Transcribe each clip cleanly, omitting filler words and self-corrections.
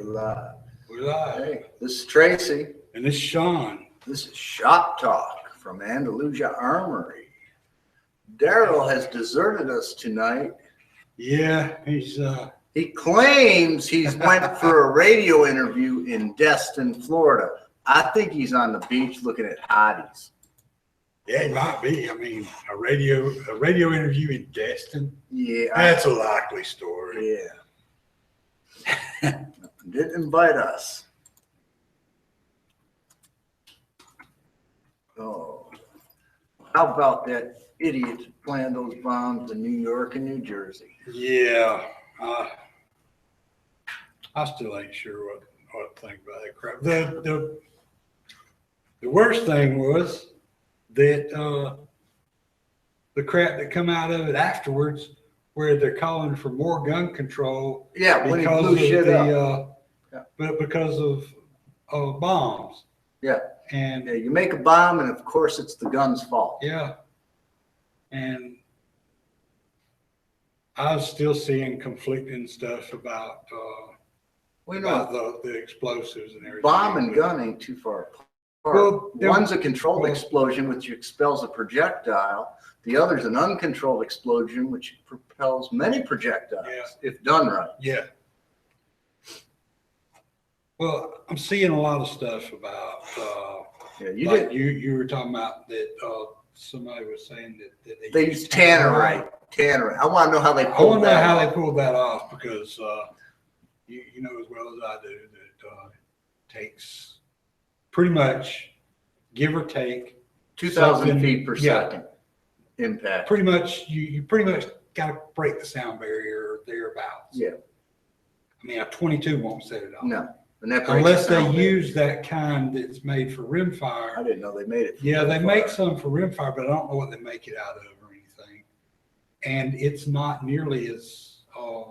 We're live. We're live. Hey, this is Tracy. And this is Sean. This is Shop Talk from Andalusia Armory. Daryl has deserted us tonight. Yeah, He claims he's went for a radio interview in Destin, Florida. I think he's on the beach looking at hotties. yeah, it might be. I mean, a radio interview in Destin. Yeah. That's a likely story. Yeah. Didn't invite us. Oh. How about that idiot who planned those bombs in New York and New Jersey? Yeah. I still ain't sure what to think about that crap. The worst thing was that the crap that come out of it afterwards, where they're calling for more gun control. Yeah, when he blew shit up. But because of bombs. Yeah. And Yeah, you make a bomb, and of course, it's the gun's fault. yeah. And I was still seeing conflicting stuff about the explosives and everything. Bomb and gun ain't too far apart. Well, one's a controlled explosion, which expels a projectile. The other's an uncontrolled explosion, which propels many projectiles, if done right. Yeah. Well, I'm seeing a lot of stuff about. You were talking about that. Somebody was saying that they use tannerite. Tannerite. I want to know how they pulled that off. I want to know how they pulled that off, because you know as well as I do that it takes pretty much, give or take, 2,000 feet per second impact. Pretty much, you pretty much got to break the sound barrier or thereabouts. Yeah. I mean, a 22 won't set it off. No. Unless they use that kind that's made for rimfire. I didn't know they made it. Yeah, they make some for rimfire, but I don't know what they make it out of or anything. And it's not nearly as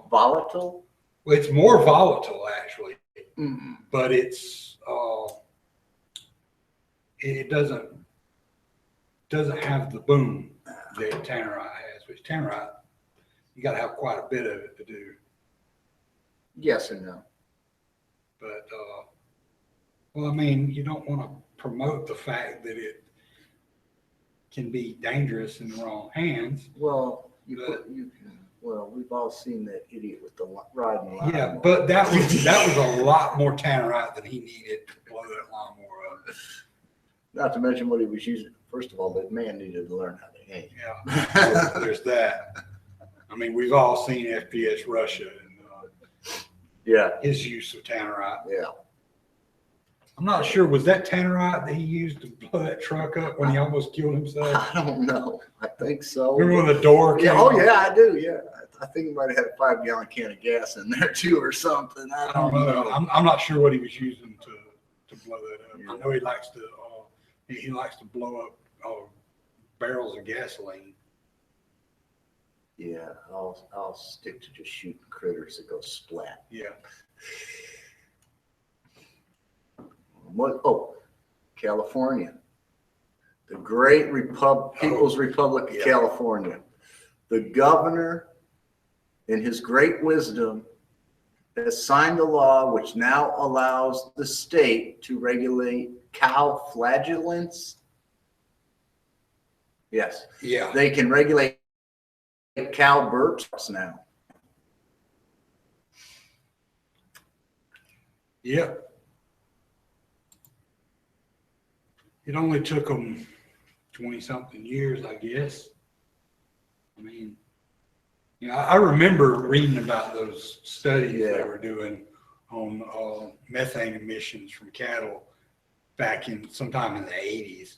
volatile. Well, it's more volatile actually, but it's it doesn't have the boom that tannerite has. Which tannerite, you got to have quite a bit of it to do. Yes and no. But, well, I mean, you don't want to promote the fact that it can be dangerous in the wrong hands. Well, we've all seen that idiot with the riding lawnmower. Yeah, but that was a lot more tannerite than he needed to blow that lawnmower up. Not to mention what he was using. First of all, the man needed to learn how to aim. Yeah, there's that. I mean, we've all seen FPS Russia. His use of tannerite. Yeah. I'm not sure, was that tannerite that he used to blow that truck up when he almost killed himself? I don't know. I think so. Remember when the door came? Yeah. Oh yeah, I do. Yeah. I think he might have had a 5-gallon can of gas in there too, or something. I don't know. I'm not sure what he was using to blow that up. Yeah. I know he likes to blow up barrels of gasoline. Yeah, I'll stick to just shooting critters that go splat. Yeah. What? Oh, California, the great People's Republic of California. The governor, in his great wisdom, has signed a law which now allows the state to regulate cow flagellants. Yes. Yeah. They can regulate cow burps now. Yep. It only took them 20-something years, I guess. I mean, I remember reading about those studies they were doing on methane emissions from cattle back in sometime in the 80s,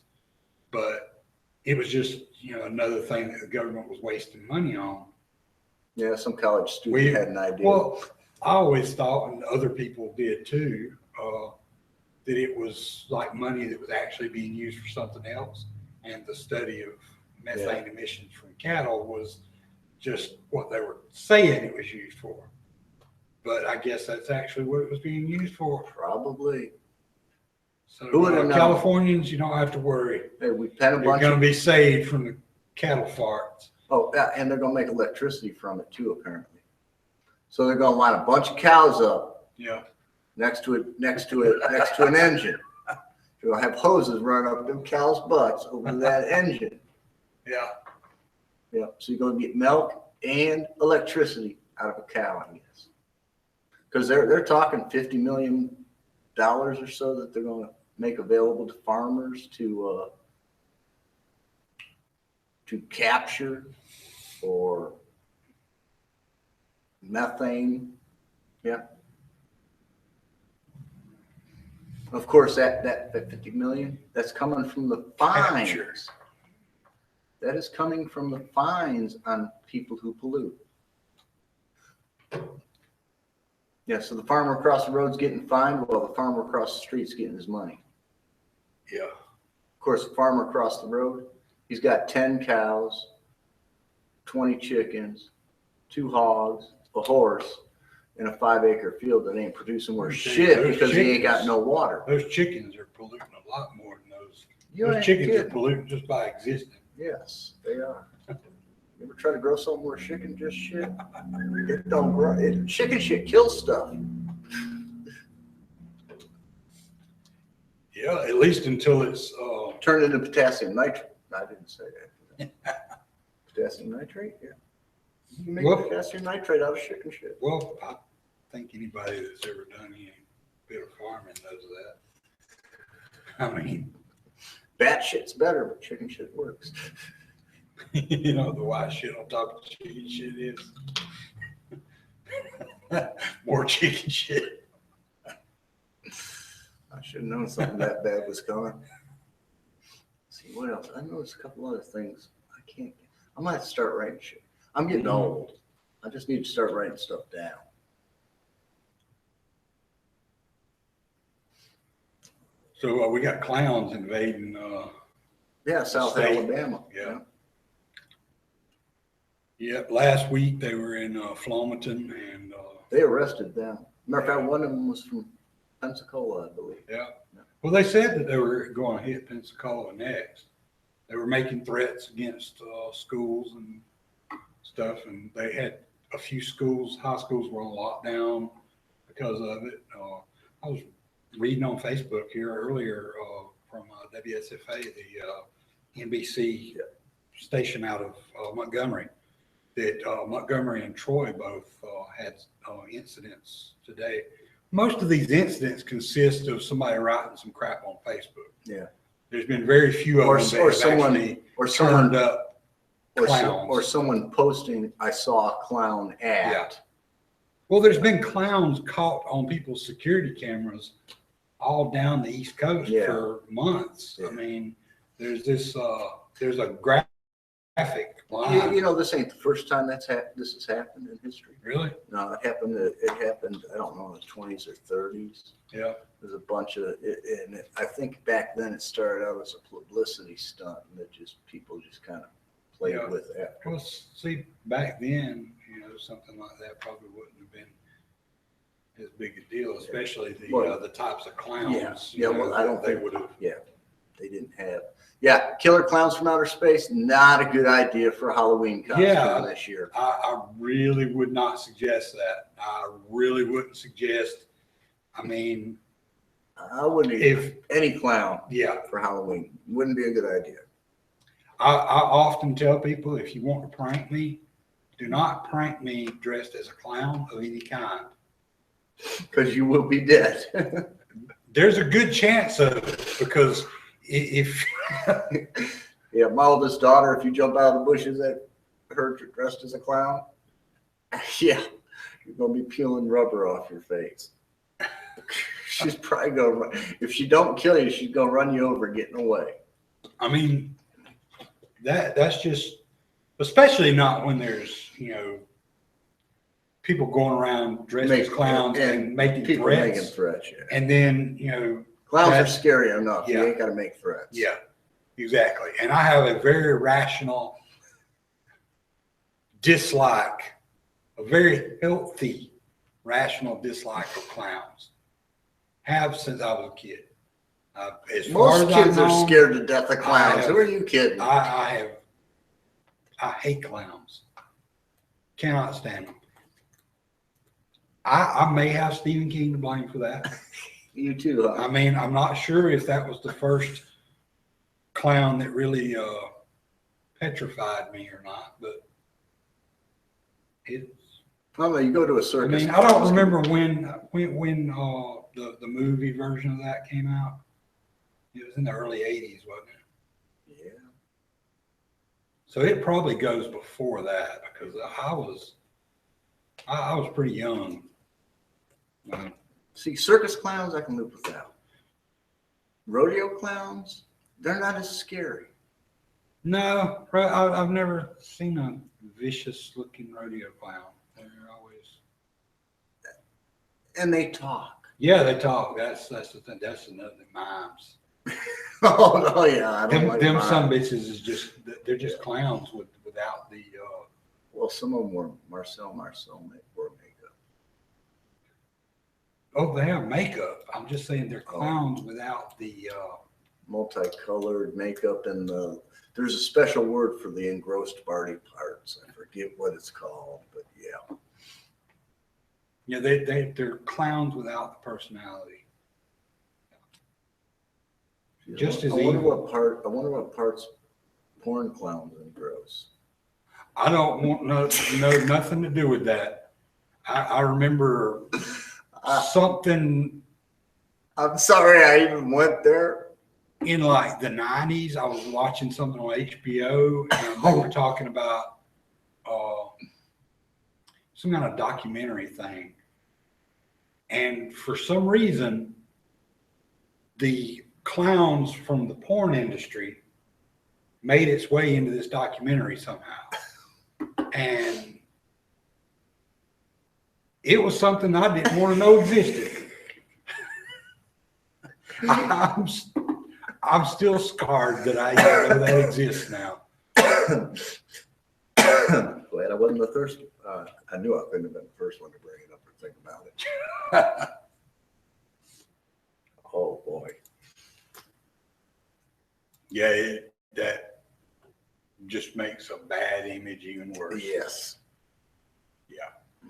but it was just, another thing that the government was wasting money on. Yeah, some college student had an idea. Well, I always thought, and other people did too, that it was like money that was actually being used for something else. And the study of methane emissions from cattle was just what they were saying it was used for. But I guess that's actually what it was being used for. Probably. So Californians, you don't have to worry. Hey, we had a bunch. You're going to be saved from the cattle farts. Oh, yeah, and they're going to make electricity from it too, apparently. So they're going to line a bunch of cows up. Yeah. next to an engine. You'll have hoses running up them cows' butts over that engine. Yeah. Yeah, so you're gonna get milk and electricity out of a cow, I guess. Because they're talking $50 million or so that they're gonna make available to farmers to capture or methane. Yeah. Of course, that 50 million, that's coming from the fines. Capture. That is coming from the fines on people who pollute. Yeah, so the farmer across the road's getting fined while the farmer across the street's getting his money. Yeah. Of course, the farmer across the road, he's got 10 cows, 20 chickens, 2 hogs, a horse, in a 5-acre field that ain't producing worth shit because he ain't got no water. Those chickens are polluting a lot more than those. You Those ain't chickens are kidding. polluting just by existing. Yes, they are. You ever try to grow something where chicken just shit? It don't grow. Chicken shit kills stuff. Yeah, at least until it's Turned into potassium nitrate. I didn't say that. Potassium nitrate, yeah. You can make Well- potassium nitrate out of chicken shit. well, I think anybody that's ever done any bit of farming knows that. I mean, Bat shit's better, but chicken shit works. you know, the white shit on top of chicken shit is more chicken shit. I should have known something that bad was coming. See what else? I noticed a couple other things. I might have to start writing shit. I'm getting old. I just need to start writing stuff down. So we got clowns invading. Yeah, South State. Alabama. Yeah. Yep, last week they were in Flomaton and They arrested them. Matter of fact, one of them was from Pensacola, I believe. yeah. Well, they said that they were going to hit Pensacola next. They were making threats against schools and stuff, and they had a few schools, high schools were on lockdown because of it. I was reading on Facebook here earlier from WSFA, the NBC station out of Montgomery, that Montgomery and Troy both had incidents today. Most of these incidents consist of somebody writing some crap on Facebook. Yeah. There's been very few of Or them that or have someone actually or turned someone up clowns. or someone posting, I saw a clown at. Yeah. Well, there's been clowns caught on people's security cameras all down the East Coast Yeah. for months. Yeah. I mean, there's this, there's a graphic line. You know, this ain't the first time this has happened in history. Really? No, it happened, I don't know, in the 20s or 30s. Yeah. There's a bunch of, and I think back then it started out as a publicity stunt and that people just kind of played Yeah. with it. Well, see, back then, you know, something like that probably wouldn't have been as big a deal, especially the types of clowns. Yeah, well, I don't they think- would have. They didn't have. Yeah, killer clowns from outer space, not a good idea for a Halloween costume this year. I really would not suggest that. I really wouldn't suggest. I mean, I wouldn't if any clown yeah, for Halloween wouldn't be a good idea. I often tell people if you want to prank me, do not prank me dressed as a clown of any kind. Because you will be dead. There's a good chance of it because if Yeah, my oldest daughter, if you jump out of the bushes at her dressed as a clown, yeah, you're gonna be peeling rubber off your face. She's probably gonna run. If she don't kill you, she's gonna run you over getting away. I mean, that's just, especially not when there's, you know, people going around dressed as clowns and making People threats. making threats, yeah. And then, you know, Clowns are That's- scary enough. You yeah. ain't gotta make threats. yeah, exactly. And I have a very rational dislike, a very healthy, rational dislike of clowns. Have since I was a kid. As far Most as kids I've are known, scared to death of clowns. have- Who are you kidding? I hate clowns. Cannot stand them. I may have Stephen King to blame for that. You too, huh? I mean, I'm not sure if that was the first clown that really petrified me or not, but it's. I don't know, you go to a I circus. mean, I don't remember when the movie version of that came out. It was in the early '80s, wasn't it? Yeah. So it probably goes before that because I was pretty young. See, circus clowns I can live without. Rodeo clowns, they're not as scary. No, I've never seen a vicious looking rodeo clown. They're always. And they talk. Yeah, they talk. That's the thing. That's another mimes. Oh no, yeah, I don't Them, like them mine. some bitches is just they're just clowns without the. Well, some of them were Marcel wore makeup. Oh, they have makeup. I'm just saying they're clowns without the. Multicolored makeup and there's a special word for the engrossed body parts. I forget what it's called, but yeah. Yeah, they're clowns without the personality. Just as I wonder evil. I wonder what parts porn clowns engross. I don't want nothing to do with that. I remember something I'm sorry I even went there. in like the '90s. I was watching something on HBO, and they were talking about some kind of documentary thing. And for some reason, the clowns from the porn industry made its way into this documentary somehow. And it was something I didn't want to know existed. I'm still scarred that I even know that exists now. Glad I wasn't the first. I knew I couldn't have been the first one to bring it up or think about it. Oh boy. Yeah, that just makes a bad image even worse. Yes. Yeah.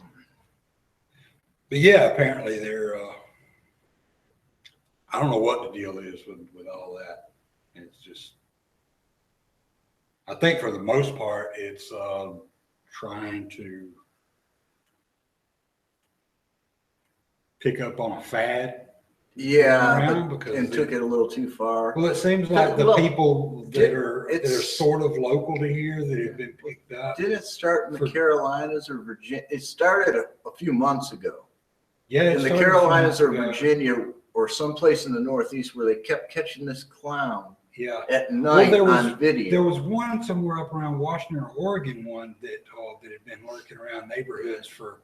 But yeah, apparently they're, I don't know what the deal is with all that. It's just, I think for the most part, it's trying to pick up on a fad. Yeah, Around but, because and took it a little too far. Well, it seems like the Look, people that are it's- sort of local to here that have been picked up. Didn't it start in the For- Carolinas or Virginia? It started a few months ago. Yeah, it In the started Carolinas from, or Virginia or someplace in the Northeast where they kept catching this clown Yeah, at night there was- on video. there was one somewhere up around Washington or Oregon, one that had been lurking around neighborhoods for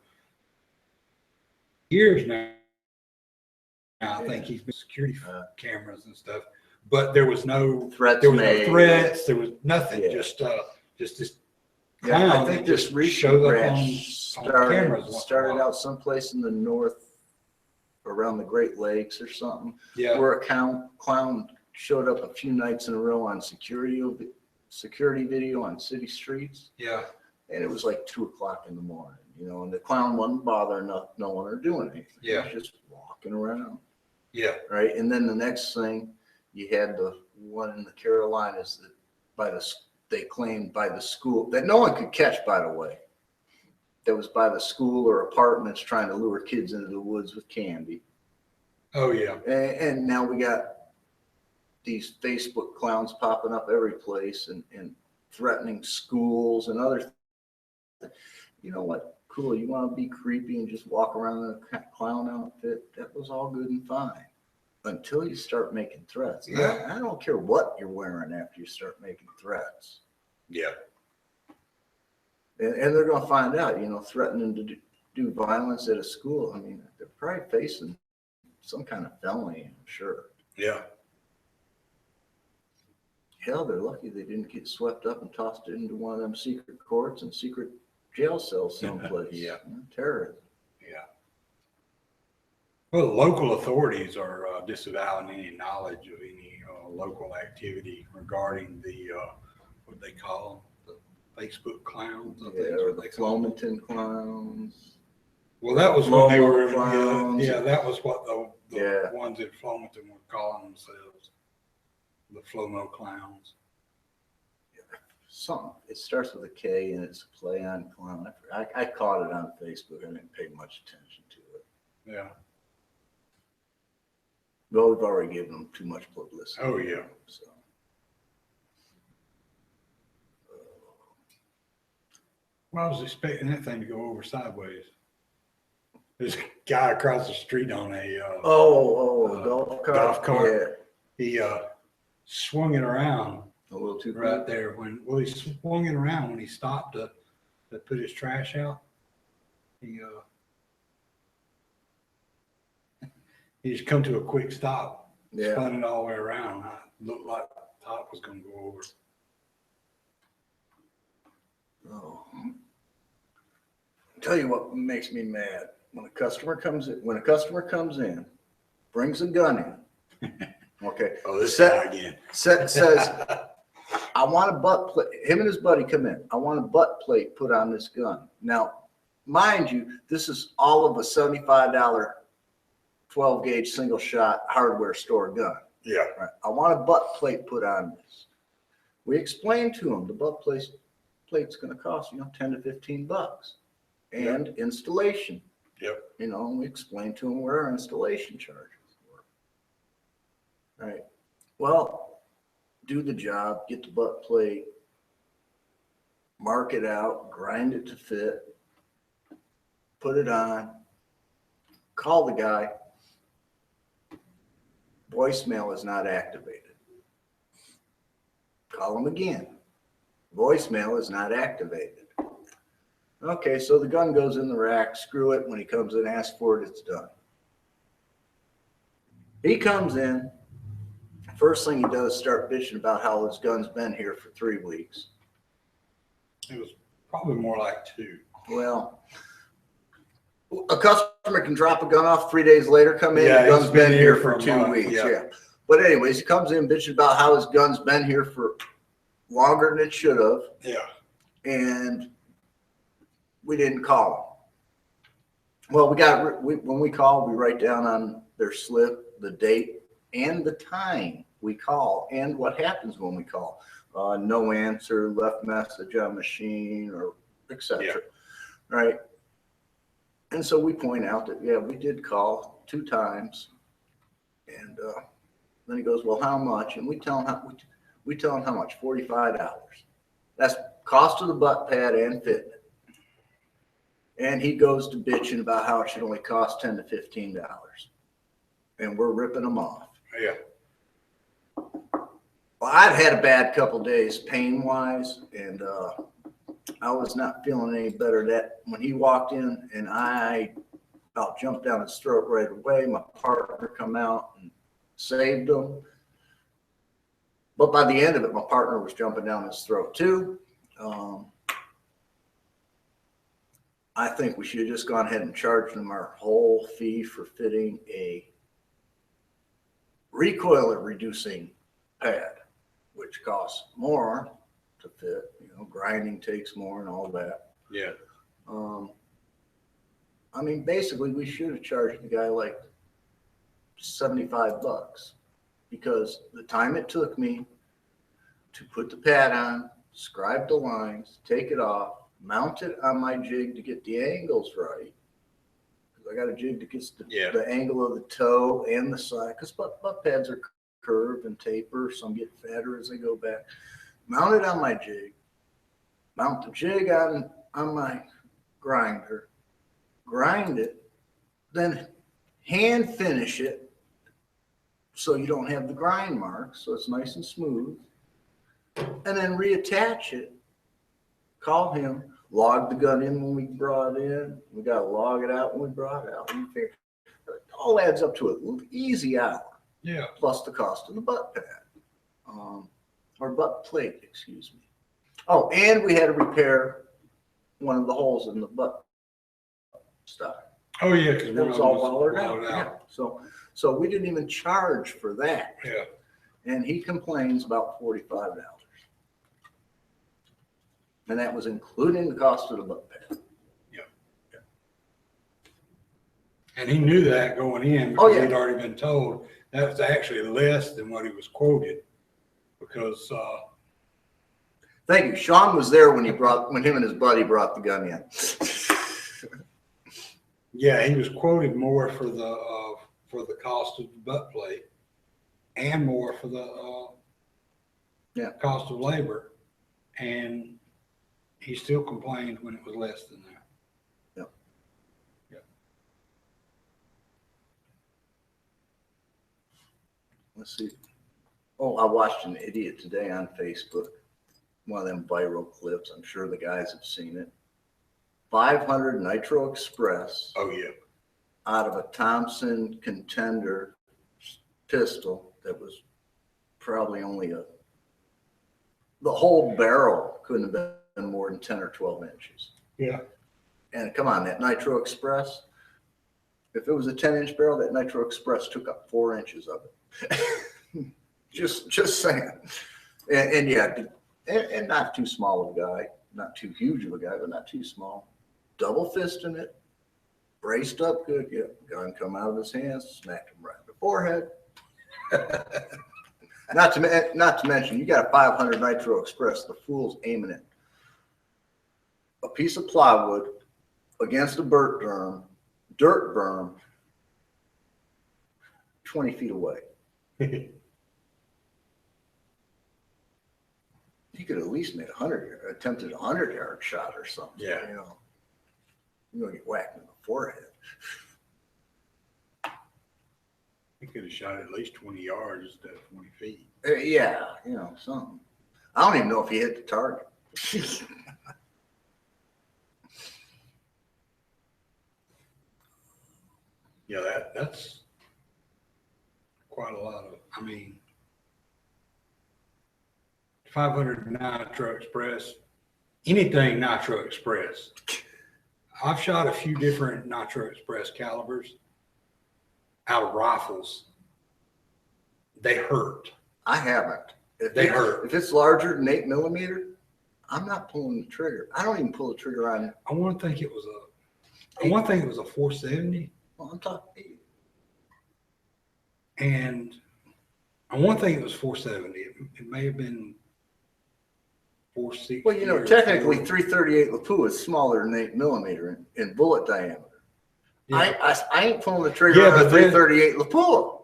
years now. I think he's been security cameras and stuff, but there was no Threats there was made. no threats, there was nothing, Yeah. just this Yeah, clown I think that this just recent showed up ranch on cameras once in a started while. out someplace in the north around the Great Lakes or something, Yeah, where a clown showed up a few nights in a row on security video on city streets. yeah, And it was like 2:00 in the morning, and the clown wasn't bothering no one or doing anything. Yeah. He was just walking around. yeah, Right. And then the next thing, you had the one in the Carolinas that they claimed by the school that no one could catch, by the way. That was by the school or apartments trying to lure kids into the woods with candy. oh yeah, And now we got these Facebook clowns popping up every place and threatening schools and other things. You know what? Cool. You want to be creepy and just walk around in a clown outfit? That was all good and fine until you start making threats. Yeah. I don't care what you're wearing after you start making threats. yeah, And they're going to find out, threatening to do violence at a school. I mean, they're probably facing some kind of felony, I'm sure. yeah. Hell, they're lucky they didn't get swept up and tossed into one of them secret courts and secret jail cells someplace. Yeah. Terrorism. Yeah. Well, local authorities are disavowing any knowledge of any local activity regarding the what they call them, the Facebook clowns. I think Yeah, is or what the they call them. Flomaton clowns. Well, that was when they Flomo were, clowns. yeah, that was what the Yeah. ones at Flomaton were calling themselves. The Flomo clowns. Something, it starts with a K and it's a play on clown. I caught it on Facebook. I didn't pay much attention to it. Yeah. But we've already given them too much publicity. Oh, yeah. So. Well, I was expecting that thing to go over sideways. There's a guy across the street on a Golf cart. golf cart. Yeah. He swung it around A little too right there he swung it around when he stopped to put his trash out. He just come to a quick stop, Yeah. spun it all the way around. Looked like the top was going to go over. Oh. I'll tell you what makes me mad. When a customer comes in, brings a gun in. Okay. Oh, this guy again. Says, I want a butt plate. Him and his buddy come in. I want a butt plate put on this gun. Now, mind you, this is all of a $75 12 gauge single shot hardware store gun. Yeah. Right. I want a butt plate put on this. We explained to him the butt plate's going to cost, 10 to 15 bucks and installation. Yep. We explained to him where our installation charges were. Right. Well, do the job, get the butt plate, mark it out, grind it to fit, put it on, call the guy. Voicemail is not activated. Call him again. Voicemail is not activated. Okay, so the gun goes in the rack. Screw it. When he comes in, asks for it, it's done. He comes in. First thing he does is start bitching about how his gun's been here for 3 weeks. It was probably more like 2. Well, a customer can drop a gun off 3 days later, come in, Yeah, the gun's it's been been here here for for a 2 month, weeks. yeah. Yeah. But anyways, he comes in bitching about how his gun's been here for longer than it should have. Yeah. And we didn't call them. Well, when we call, we write down on their slip the date and the time we call and what happens when we call. No answer, left message on machine, or etc. Yeah. Right. And so we point out that, we did call 2 times. And then he goes, well, how much? And we tell him how much, $45. That's cost of the butt pad and fitting it. And he goes to bitching about how it should only cost $10 to $15. And we're ripping him off. Yeah. Well, I've had a bad couple days pain-wise, and I was not feeling any better. That when he walked in, and I about jumped down his throat right away. My partner come out and saved him. But by the end of it, my partner was jumping down his throat too. I think we should have just gone ahead and charged them our whole fee for fitting a recoil reducing pad, which costs more to fit. Grinding takes more and all that. Yeah. I mean, basically, we should have charged the guy like $75 because the time it took me to put the pad on, scribe the lines, take it off, mount it on my jig to get the angles right. Because I got a jig that gets the angle of the toe and the side. Because butt pads are curved and taper. Some get fatter as they go back. Mount it on my jig. Mount the jig on my grinder. Grind it. Then hand finish it so you don't have the grind marks. So it's nice and smooth. And then reattach it. Call him, log the gun in when we brought it in. We got to log it out when we brought it out. It all adds up to an easy hour. Yeah. Plus the cost of the butt pad. Or butt plate, excuse me. Oh, and we had to repair one of the holes in the butt stuff. Oh, yeah, because It was all walled out. Yeah. So we didn't even charge for that. Yeah. And he complains about $45. And that was including the cost of the butt pad. Yeah. And he knew that going in Oh, because yeah. he'd already been told that was actually less than what he was quoted. Because Thank you. Sean was there when him and his buddy brought the gun in. yeah, he was quoted more for the cost of the butt plate and more for the cost of labor, and he still complained when it was less than that. Yep. Yep. Let's see. Oh, I watched an idiot today on Facebook. One of them viral clips. I'm sure the guys have seen it. 500 Nitro Express Oh yeah. out of a Thompson Contender pistol that was probably only the whole barrel couldn't have been more than 10 or 12 inches. Yeah. And come on, that Nitro Express, if it was a 10-inch barrel, that Nitro Express took up 4 inches of it. just saying. And yeah, and not too small of a guy, not too huge of a guy, but not too small. Double fisting it, braced up good. Yeah, gun come out of his hands, smacked him right in the forehead. Not to mention, you got a 500 Nitro Express. The fool's aiming it. A piece of plywood against a dirt berm, 20 feet away. He could at least made attempted a 100-yard shot or something. Yeah. You know, you're gonna get whacked in the forehead. He could have shot at least 20 yards instead of 20 feet. Yeah, you know, something. I don't even know if he hit the target. Yeah, that's quite a lot of, I mean, 500 Nitro Express, anything Nitro Express. I've shot a few different Nitro Express calibers out of rifles. They hurt. I haven't. They hurt. If it's larger than 8 millimeter, I'm not pulling the trigger. I don't even pull the trigger on. I want to think it was a 470. Well, I'm talking. And I want to think it was 470. It may have been 460. Well, you know, technically 338 Lapua is smaller than 8 millimeter in bullet diameter. Yeah. I ain't pulling the trigger on a 338 Lapua.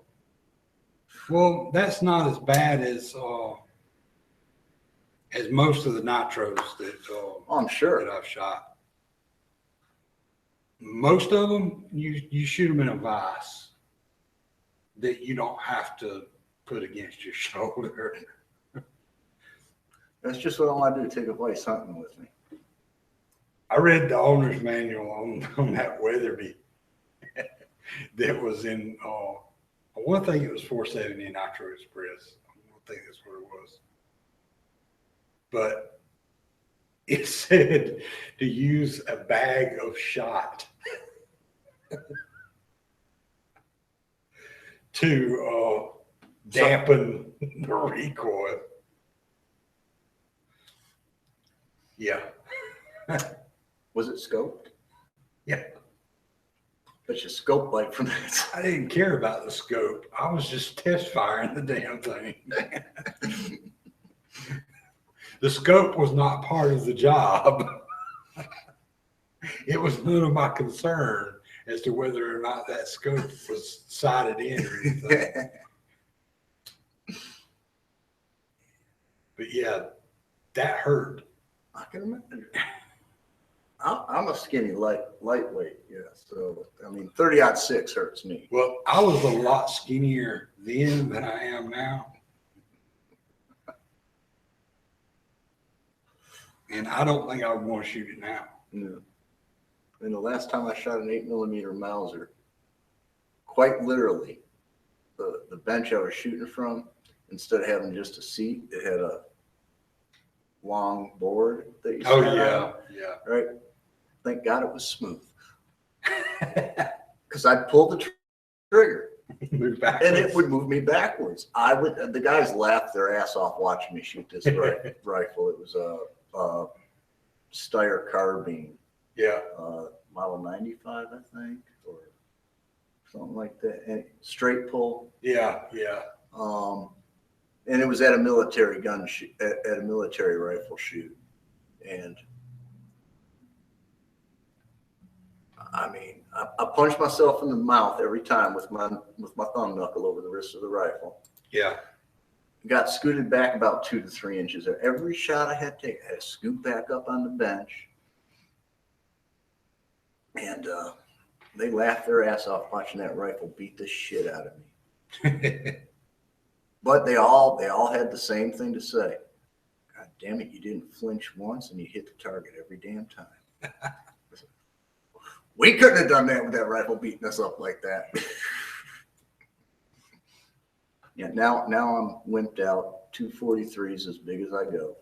Well, that's not as bad as most of the nitros that I'm sure that I've shot. Most of them, you shoot them in a vise that you don't have to put against your shoulder. That's just what I want to do. Take a place hunting with me. I read the owner's manual on that Weatherby that was in. I want to think it was 470 Nitro Express. I want to think that's what it was. But it said to use a bag of shot to dampen the recoil. Yeah. Was it scoped? Yeah. But you scope light from that. I didn't care about the scope. I was just test firing the damn thing. The scope was not part of the job. It was none of my concern as to whether or not that scope was sighted in or anything. But yeah, that hurt. I can imagine. I'm a skinny lightweight, yeah. So I mean, 30-06 hurts me. Well, I was a lot skinnier then than I am now. And I don't think I would want to shoot it now. No. And the last time I shot an 8 millimeter Mauser, quite literally, the bench I was shooting from, instead of having just a seat, it had a long board that you sat on, yeah. right? Thank God it was smooth. Because I'd pull the trigger Move backwards. and it would move me backwards. The guys laughed their ass off watching me shoot this rifle. It was a Steyr carbine, Yeah. model 95, I think, or something like that, and straight pull. Yeah. And it was at a military gun shoot, at a military rifle shoot, and I mean, I punched myself in the mouth every time with my thumb knuckle over the wrist of the rifle. Yeah. Got scooted back about 2 to 3 inches. Every shot I had to take, I had to scoot back up on the bench. And they laughed their ass off watching that rifle beat the shit out of me. But they all had the same thing to say. God damn it, you didn't flinch once and you hit the target every damn time. We couldn't have done that with that rifle beating us up like that. Yeah, now I'm wimped out. 243s as big as I go.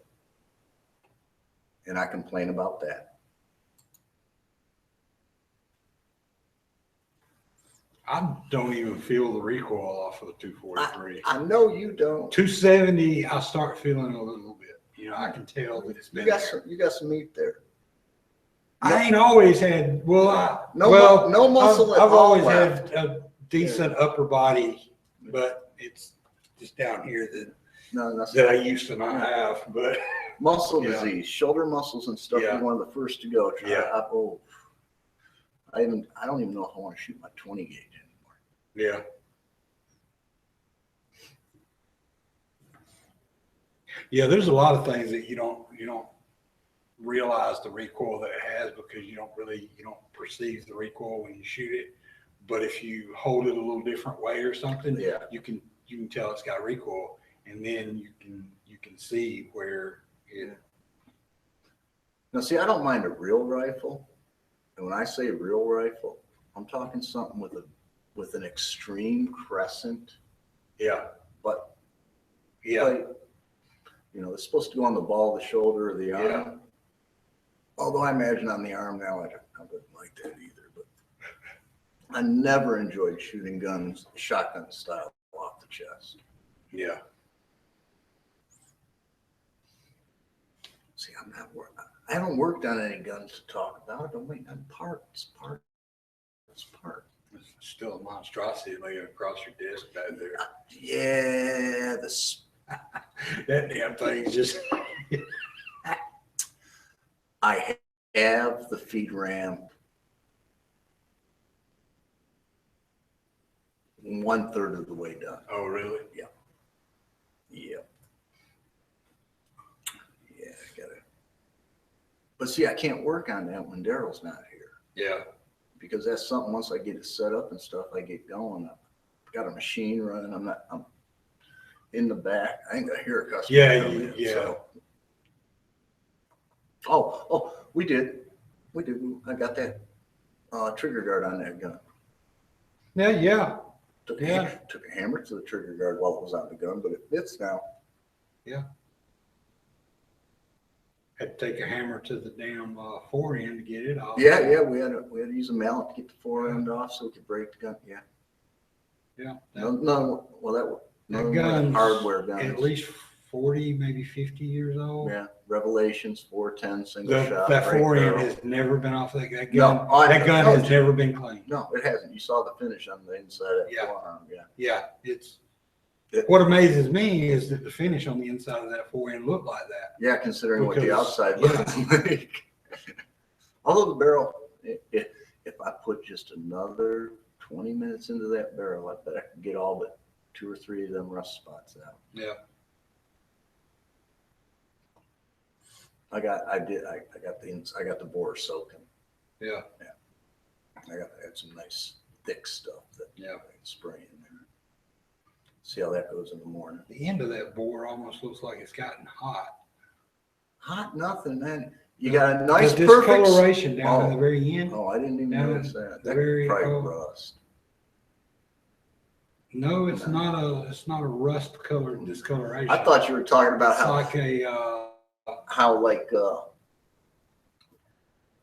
And I complain about that. I don't even feel the recoil off of the 243. I know you don't. 270, I start feeling a little bit. You know, I can tell that it's been there. You got some meat there. I ain't always had, No muscle at I've all always left. had a decent upper body, but it's just down here that I used to not have. But muscle Yeah. disease, shoulder muscles and stuff. Yeah. You're one of the first to go. Yeah. I don't even know if I want to shoot my 20 gauge anymore. yeah. Yeah, there's a lot of things that you don't realize the recoil that it has because you don't perceive the recoil when you shoot it. But if you hold it a little different way or something, Yeah. you can tell it's got recoil, and then you can see where it. Now, see, I don't mind a real rifle, and when I say real rifle, I'm talking something with an extreme crescent, Yeah. but Yeah. like, it's supposed to go on the ball of the shoulder or the arm. Yeah. Although I imagine on the arm now, I wouldn't like that either. But I never enjoyed shooting guns shotgun style off the chest. Yeah. See, I haven't worked on any guns to talk about. I'm waiting on parts. It's still a monstrosity laying across your desk back there. Yeah, That damn thing's just. I have the feed ramp 1/3 of the way done. Oh, really? Yeah. Yeah, I got it. But see, I can't work on that when Daryl's not here Yeah. because that's something. Once I get it set up and stuff, I get going. I've got a machine running. I'm in the back. I ain't gonna hear a customer. Yeah, come in, yeah. so. Oh, we did. I got that trigger guard on that gun. Yeah. Took Yeah. a hammer to the trigger guard while it was on the gun, but it fits now. Had to take a hammer to the damn forend to get it off. Yeah, we had to use a mallet to get the fore end off so we could break the gun. Yeah. Yeah. That gun's hardware gun. At least 40, maybe 50 years old. Yeah, Revelations 410 single shot. That right forend barrel. has never been off that gun. No, That gun has never been cleaned. No, it hasn't. You saw the finish on the inside of that Yeah. forearm. Yeah. Yeah, what amazes me is that the finish on the inside of that forend looked like that. Yeah, considering what the Because- outside yeah. looks like. Although the barrel, if I put just another 20 minutes into that barrel, I bet I could get all but 2 or 3 of them rust spots out. Yeah. I got the bore soaking. Yeah. I had some nice thick stuff that Yeah. I can spray in there. See how that goes in the morning. The end of that bore almost looks like it's gotten hot. Hot nothing, man. You got a nice The perfect. discoloration down at the very end. Oh, I didn't even Down notice that. the That very- could probably oh. rust. No, it's not a rust colored discoloration. I thought you were talking about it's how like like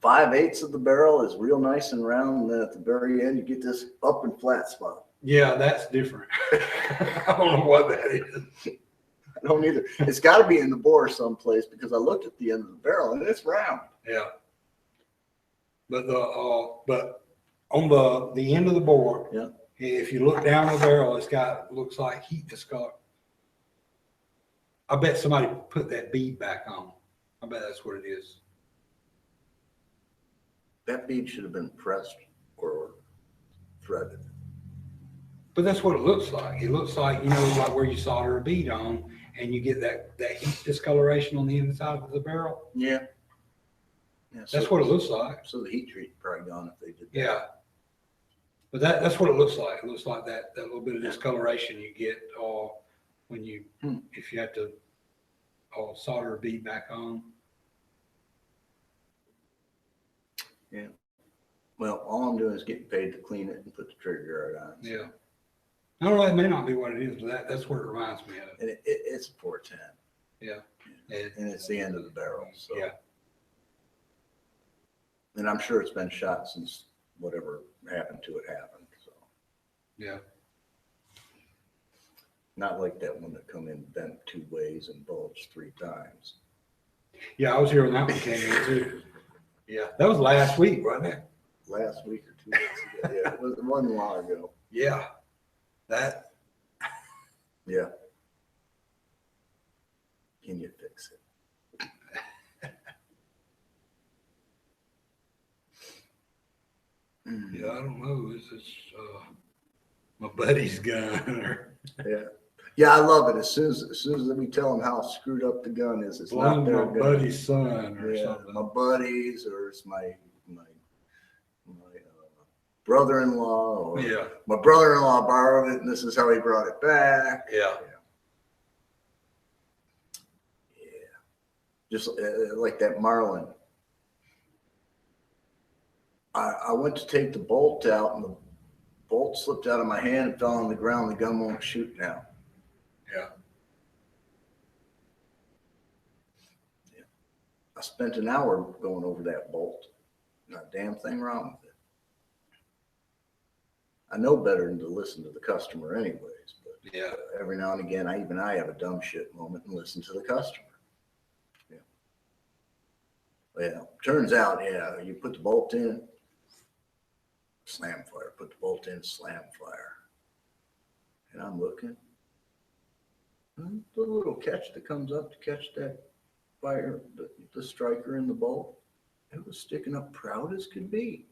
5/8 of the barrel is real nice and round, and then at the very end you get this up and flat spot. yeah, that's different. I don't know what that is. I don't either. It's got to be in the bore someplace because I looked at the end of the barrel and it's round. Yeah. But on the end of the bore. Yeah. If you look down the barrel, looks like heat discolor. I bet somebody put that bead back on. I bet that's what it is. That bead should have been pressed or threaded. But that's what it looks like. It looks like, like where you solder a bead on and you get that heat discoloration on the inside of the barrel. Yeah. That's what it looks like. So the heat treat probably gone if they did that. Yeah. But that's what it looks like. It looks like that little bit of discoloration you get when you, if you have to solder a bead back on. Yeah. Well, all I'm doing is getting paid to clean it and put the trigger guard on. Yeah. I don't know, that may not be what it is, but that's what it reminds me of. And it's a 410. Yeah. And it's the end of the barrel. So. Yeah. And I'm sure it's been shot since whatever happened to it happened. So. Yeah. Not like that one that come in bent 2 ways and bulged 3 times. Yeah, I was here when that one came in too. Yeah, that was last week, wasn't it? Last week or 2 weeks ago. Yeah, it wasn't long ago. Yeah. That. Yeah. Can you fix it? Yeah, I don't know. This is my buddy's gun. Yeah. Yeah, I love it. As soon as we tell them how screwed up the gun is, it's not their gun. Buddy's son or something. My buddies, or it's my brother-in-law, or my brother-in-law borrowed it, and this is how he brought it back. Yeah. Just like that Marlin. I went to take the bolt out, and the bolt slipped out of my hand and fell on the ground. The gun won't shoot now. Yeah. I spent an hour going over that bolt. Not a damn thing wrong with it. I know better than to listen to the customer anyways, but every now and again, I have a dumb shit moment and listen to the customer. Yeah. Well, turns out, you put the bolt in, slam fire, put the bolt in, slam fire. And I'm looking. The little catch that comes up to catch that fire, the striker in the bolt, it was sticking up proud as could be.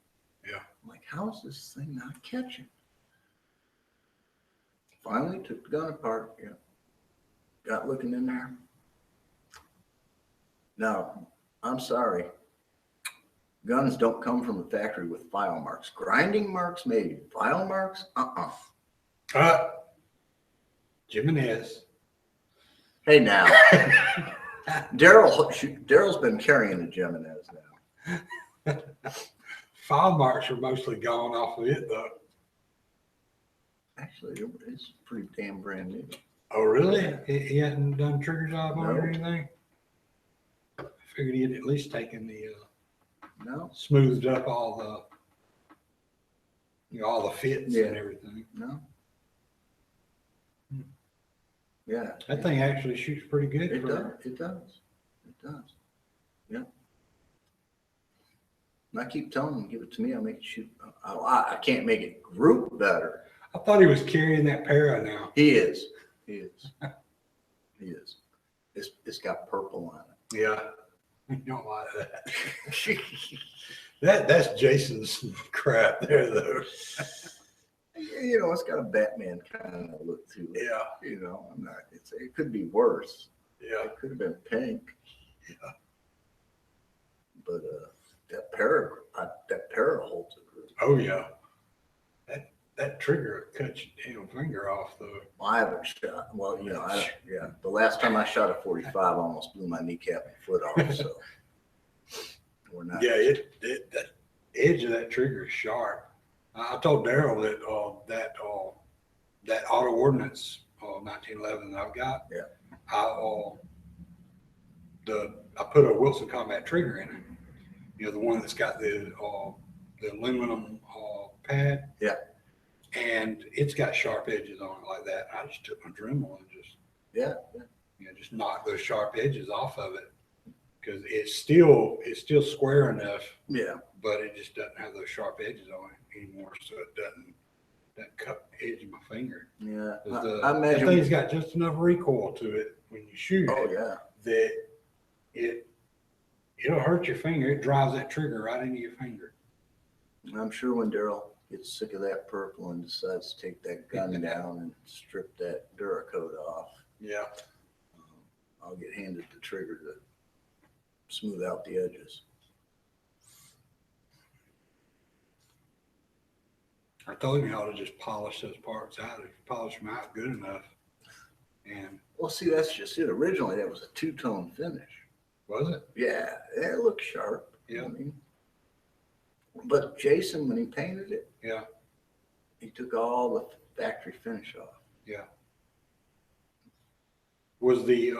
Yeah. I'm like, how's this thing not catching? Finally took the gun apart. Yeah. Got looking in there. Now, I'm sorry. Guns don't come from the factory with file marks. Grinding marks, maybe. File marks? Jimenez. Hey, now. Daryl's been carrying the Jimenez now. File marks are mostly gone off of it, though. Actually, it's pretty damn brand new. Oh, really? He hadn't done trigger job on it or No. anything? I figured he had at least taken the, No, smoothed up all the fits and everything. no. Yeah. That thing actually shoots pretty good. It does. Yeah. And I keep telling them, give it to me, I'll make it shoot. I can't make it group better. I thought he was carrying that para now. He is. It's got purple on it. Yeah. You don't like that. That's Jason's crap there, though. It's got a Batman kind of look to it. Yeah. It could be worse. Yeah. It could have been pink. Yeah. But that para holds a group. Oh, yeah. That trigger cuts your damn finger off, though. I haven't shot. Well, the last time I shot a 45, I almost blew my kneecap and foot off. So we're not. Yeah, the edge of that trigger is sharp. I told Daryl that auto ordnance 1911 that I've got. Yeah. I put a Wilson Combat trigger in it. The one that's got the aluminum pad. Yeah. And it's got sharp edges on it like that. I just took my Dremel and just knocked those sharp edges off of it because it's still square enough. Yeah. But it just doesn't have those sharp edges on it. anymore, so it doesn't cut the edge of my finger. Yeah, 'Cause I that imagine. thing's got just enough recoil to it when you shoot Oh it yeah. that it'll hurt your finger. It drives that trigger right into your finger. I'm sure when Daryl gets sick of that purple and decides to take that gun down and strip that Duracoat off, Yeah. I'll get handed the trigger to smooth out the edges. I told him how to just polish those parts out. If you polish them out good enough. And Well, see, that's just it. Originally, that was a two-tone finish. was it? Yeah, it looked sharp. Yeah. I mean, but Jason, when he painted it, Yeah. he took all the factory finish off. Yeah. Was the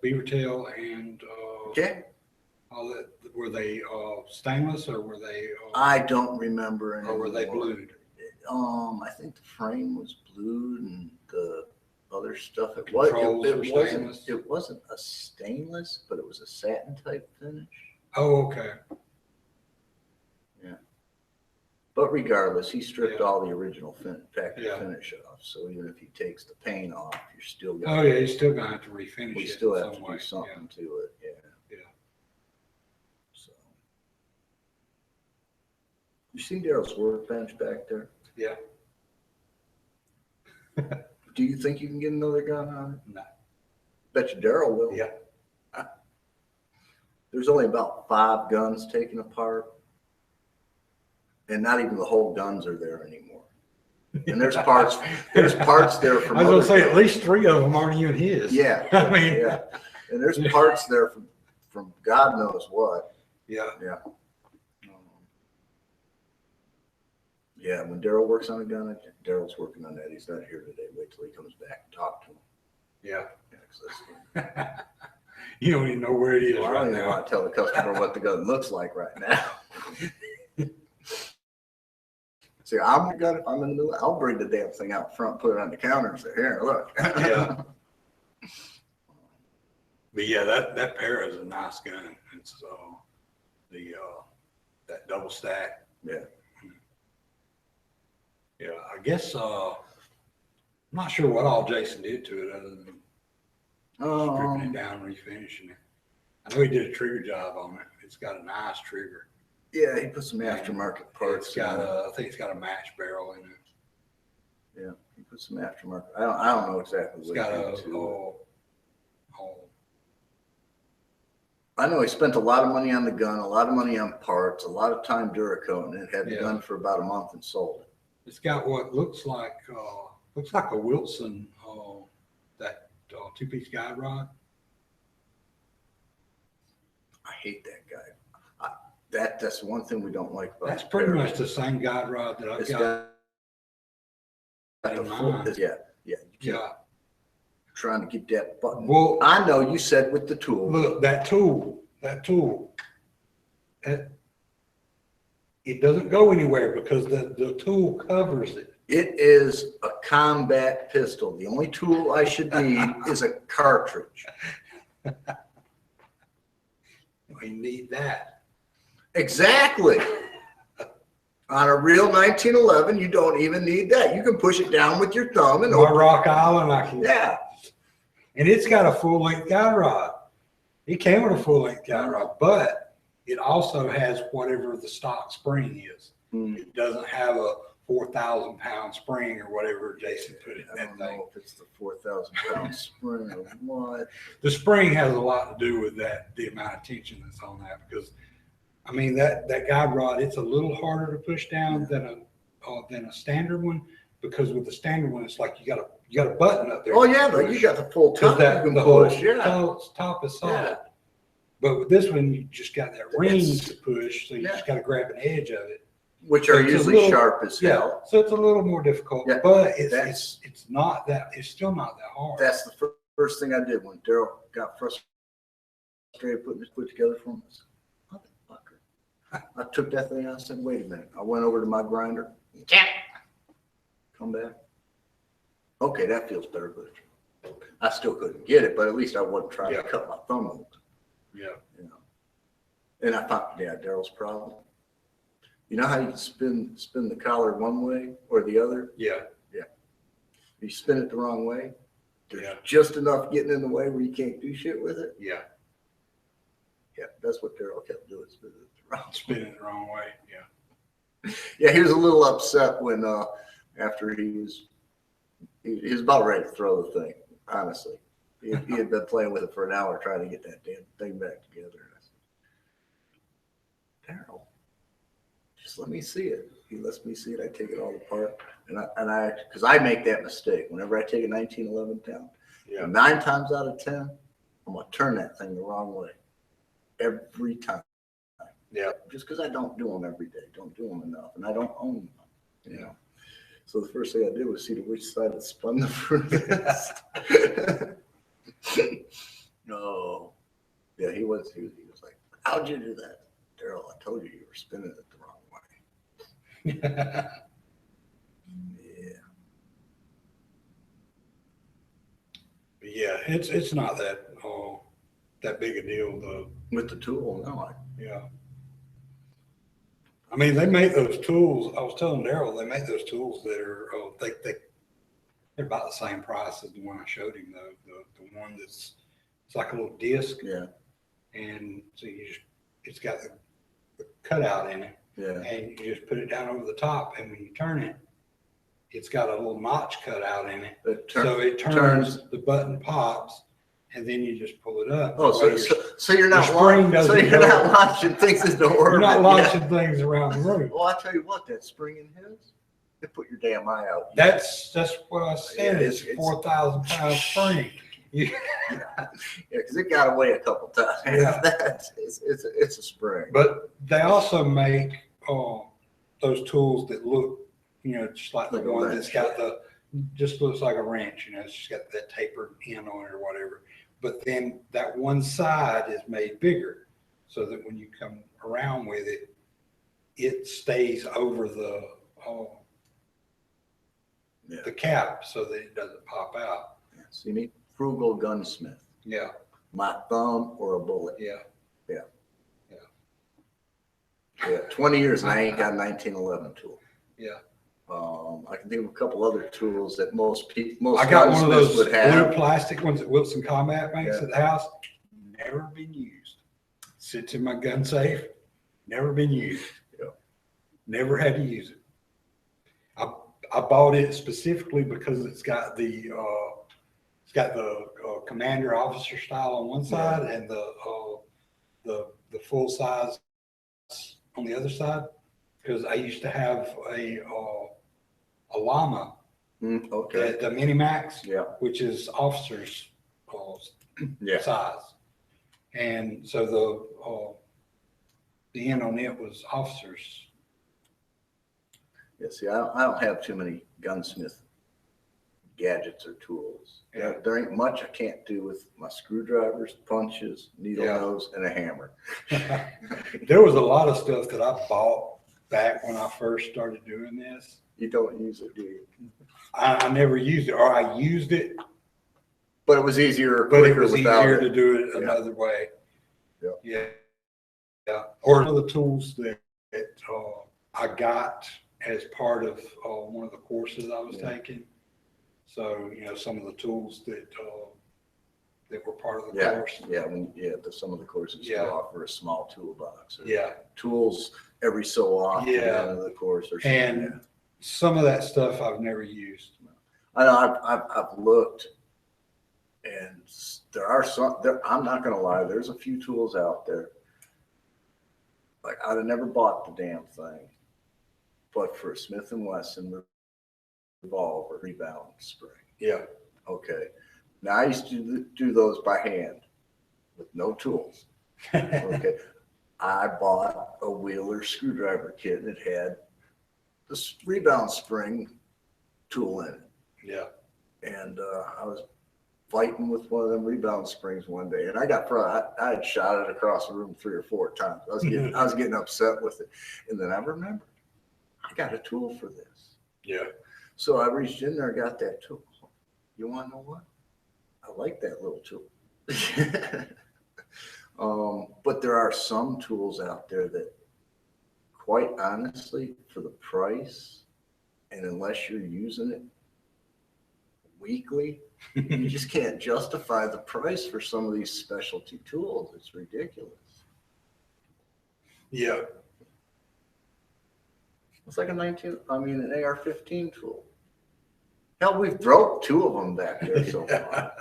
beaver tail and Okay. all that, were they stainless or were they I don't remember anymore. or were they blued? I think the frame was blued and the other stuff. The controls were stainless? It wasn't a stainless, but it was a satin type finish. Oh, okay. But regardless, he stripped Yeah. all the original factory Yeah. finish off. So even if he takes the paint off, you're still Oh yeah, you're still gonna have to refinish we it still in have to some do way. something to it. Yeah. Yeah. So you see Daryl's workbench back there? Yeah. Do you think you can get another gun on it? No. Bet you Daryl will. Yeah. There's only about 5 guns taken apart. And not even the whole guns are there anymore. And there's parts there from I was gonna other say at guns. least 3 of them aren't even his. Yeah. I mean, Yeah. And there's parts there from God knows what. yeah. Yeah, when Daryl works on a gun, Daryl's working on that. He's not here today. Wait till he comes back and talk to him. Yeah. Yeah, 'cause that's- You don't even know where it is Well, I right don't even now. want to tell the customer what the gun looks like right now. See, I'm in the middle. I'll bring the damn thing out front, put it on the counter, and say, "Here, look." Yeah. But yeah, that Para is a nice gun. It's that double stack. Yeah. Yeah, I guess I'm not sure what all Jason did to it other than stripping it down, refinishing it. I know he did a trigger job on it. It's got a nice trigger. Yeah, he put some aftermarket parts. It's got I think it's got a match barrel in it. Yeah, he put some aftermarket. I don't know exactly It's what got he a did to it. oh, I know he spent a lot of money on the gun, a lot of money on parts, a lot of time Duracoat, and it had the Yeah. gun for about a month and sold it. it's got what looks like a Wilson that 2-piece guide rod. I hate that guy. That's one thing we don't like about That's the pretty Para. much the same guide rod that I've It's got. got the in full, mind. yeah. You can't, Yeah. trying to get that button. Well, I know you said with the tool. look, that tool, it doesn't go anywhere because the tool covers it. It is a combat pistol. The only tool I should need is a cartridge. We need that. Exactly. On a real 1911, you don't even need that. You can push it down with your thumb and My open. Rock Island, I can. Yeah. And it's got a full length guide rod. It came with a full length guide rod, but it also has whatever the stock spring is. Hmm. It doesn't have a 4,000 pound spring or whatever Jason put in I that don't thing. know if it's the 4,000 pound spring or what. The spring has a lot to do with that, the amount of tension that's on that, because I mean, that guide rod, it's a little harder to push down than a standard one, because with the standard one, it's like you got a button up there. Oh yeah, but you got the full Because top that you can the whole push. Yeah. top is solid. Yeah. But with this one, you just got that ring It's- to push, so you yeah. just got to grab an edge of it. Which are It's a usually little- sharp as Yeah, hell. so it's a little more difficult, Yeah, but that's- it's not that, it's still not that hard. That's the first thing I did when Daryl got frustrated putting this put together for me. I said, "Motherfucker." I took that thing out and said, wait a minute. I went over to my grinder. Come back. Okay, that feels better, but I still couldn't get it, but at least I wasn't trying Yeah. to cut my thumb open. Yeah. You know. And I found, yeah, Daryl's problem. You know how you spin the collar one way or the other? Yeah. You spin it the wrong way. There's Yeah. just enough getting in the way where you can't do shit with it. Yeah. Yeah, that's what Daryl kept doing. Spinning it the wrong way. Yeah. Yeah, he was a little upset when after he was about ready to throw the thing. Honestly, he had been playing with it for an hour trying to get that damn thing back together. And I said, Daryl, just let me see it. He lets me see it. I take it all apart, and I because I make that mistake whenever I take a 1911 down. Yeah. 9 times out of 10, I'm gonna turn that thing the wrong way every time. Yeah. Just because I don't do them every day, don't do them enough, and I don't own them. You know. So the first thing I did was see to which side it spun the furthest. No. Yeah, he was like, how'd you do that? Daryl, I told you were spinning it the wrong way. Yeah. Yeah, it's not that that big a deal though. With the tool, no. Yeah. I mean, they make those tools. I was telling Daryl, they make those tools that are they're about the same price as the one I showed him though. The one it's like a little disc. Yeah. And so it's got the cutout in it. Yeah. And you just put it down over the top, and when you turn it, it's got a little notch cut out in it. So it turns, the button pops, and then you just pull it up. Oh, so you're not not launching things into orbit. You're not launching things around the room. Well, I tell you what, that spring in his, they put your damn eye out. That's what I said. Yeah, it's 4,000 pound spring. Yeah, because it got away a couple times. Yeah. It's a spring. But they also make those tools that look, just like the Like a one wrench. that's got just looks like a wrench. It's just got that tapered end on it or whatever. But then that one side is made bigger so that when you come around with it, it stays over the cap so that it doesn't pop out. Yeah. So you need frugal gunsmith. Yeah. My thumb or a bullet. Yeah. 20 years and I ain't got a 1911 tool. Yeah. I can think of a couple other tools that most people, I got one of those would blue have. plastic ones that Wilson Combat makes Yeah. at the house. Never been used. Sits in my gun safe. Never been used. Yeah. Never had to use it. I bought it specifically because it's got the commander officer style on one side and the full size on the other side. Because I used to have a llama, Okay. the Mini Max, Yeah. which is officers Yeah. size, and so the end on it was officers. Yeah. See, I don't have too many gunsmith gadgets or tools. Yeah. There ain't much I can't do with my screwdrivers, punches, needle Yeah. nose, and a hammer. There was a lot of stuff that I bought back when I first started doing this. You don't use it, do you? I never used it, or I used it, But it was easier, but it quicker was without easier it. to do it Yeah. another way. Yeah. Yeah. Or one of the tools that I got as part of one of the courses I was taking. So, some of the tools that were part of the Yeah. course. Yeah. Some of the courses Yeah. offer a small toolbox. Or Yeah. tools every so often Yeah. at the end of the course or something. And some of that stuff I've never used. I know I've looked, and there are some. I'm not gonna lie. There's a few tools out there. Like I'd have never bought the damn thing, but for a Smith and Wesson revolver rebound spring. Yeah. Okay. Now I used to do those by hand with no tools. Okay. I bought a Wheeler screwdriver kit and it had this rebound spring tool in it. Yeah. And I was fighting with one of them rebound springs one day, and I had shot it across the room 3 or 4 times. I was getting upset with it, and then I remembered I got a tool for this. Yeah. So I reached in there and got that tool. You want to know what? I like that little tool. But there are some tools out there that quite honestly, for the price, and unless you're using it weekly, you just can't justify the price for some of these specialty tools. It's ridiculous. Yeah. It's like an AR-15 tool. Hell, we've broke 2 of them back there so far.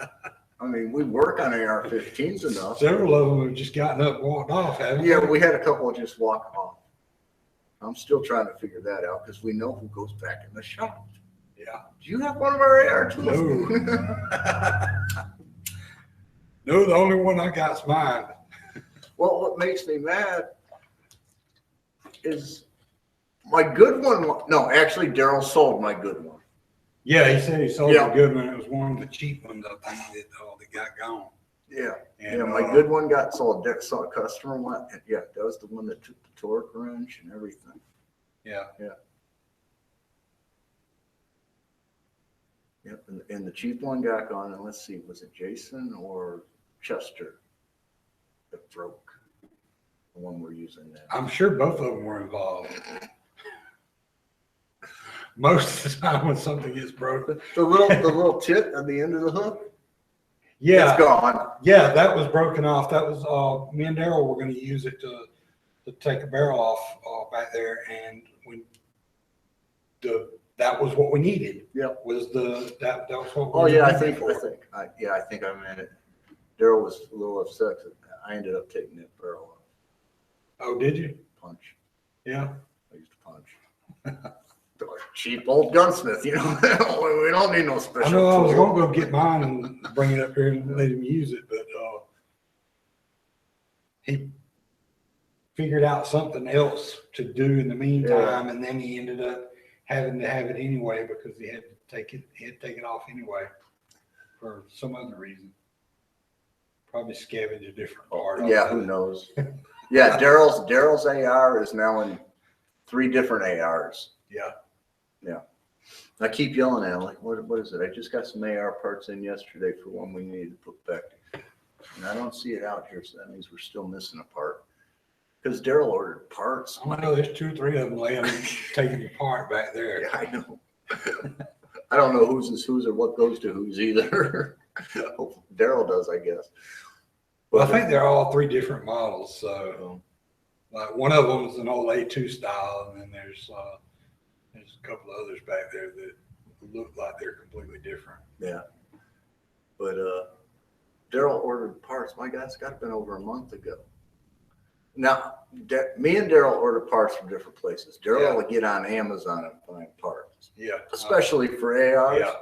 I mean, we work on AR-15s enough. Several of them have just gotten up and walked off, haven't Yeah, they? we had a couple just walk off. I'm still trying to figure that out because we know who goes back in the shop. Yeah. Do you have one of our AR tools? No. No, the only one I got's mine. Well, what makes me mad is my good one. No, actually, Daryl sold my good one. Yeah, he said he sold Yeah. a good one. It was one of the cheap ones, I think, that got gone. Yeah. And, Yeah, my good one got sold. Saw a customer one. Yeah, that was the one that took the torque wrench and everything. Yeah. Yep, and the cheap one got gone. And let's see, was it Jason or Chester that broke? The one we're using now. I'm sure both of them were involved. Most of the time when something gets broken. The little tip at the end of the hook. Yeah. It's gone. Yeah, that was broken off. That was me and Daryl were going to use it to take a barrel off back there, and that was what we needed. Yep. Was that was what? Oh we yeah, were I looking think for. I think I meant it. Daryl was a little upset that I ended up taking that barrel off. Oh, did you? Punch. Yeah. I used to punch. Cheap old gunsmith, you know. We don't need no special. I know I was tool. going to go get mine and bring it up here and let him use it, but he figured out something else to do in the meantime, and then he ended up having to have it anyway because he had to take it off anyway for some other reason. Probably scavenge a different part. Yeah, who knows? Yeah, Daryl's AR is now in 3 different ARs. Yeah. I keep yelling at him, like, what is it? I just got some AR parts in yesterday for one we needed to put back. And I don't see it out here, so that means we're still missing a part. Because Daryl ordered parts. I know there's 2 or 3 of them laying taking apart back there. Yeah, I know. I don't know whose is whose or what goes to whose either. Daryl does, I guess. Well, I think they're all 3 different models. So, like one of them is an old A2 style, and then there's a couple of others back there that look like they're completely different. Yeah. But Daryl ordered parts. My God, it's got to have been over a month ago. Now, me and Daryl order parts from different places. Daryl will get on Amazon and find parts. Yeah. Especially for ARs. Yeah.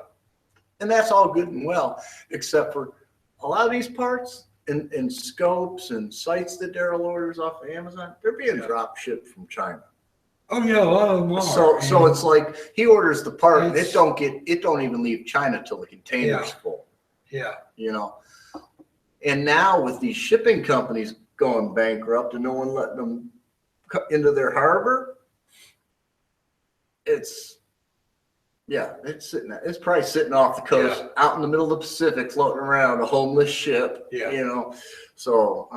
And that's all good and well, except for a lot of these parts and scopes and sights that Daryl orders off of Amazon, they're being drop shipped from China. Oh yeah, a lot of them are. So it's like he orders the part and it don't even leave China till the container's full. Yeah. You know. And now with these shipping companies going bankrupt and no one letting them into their harbor, it's probably sitting off the coast, out in the middle of the Pacific, floating around, a homeless ship. Yeah. You know. So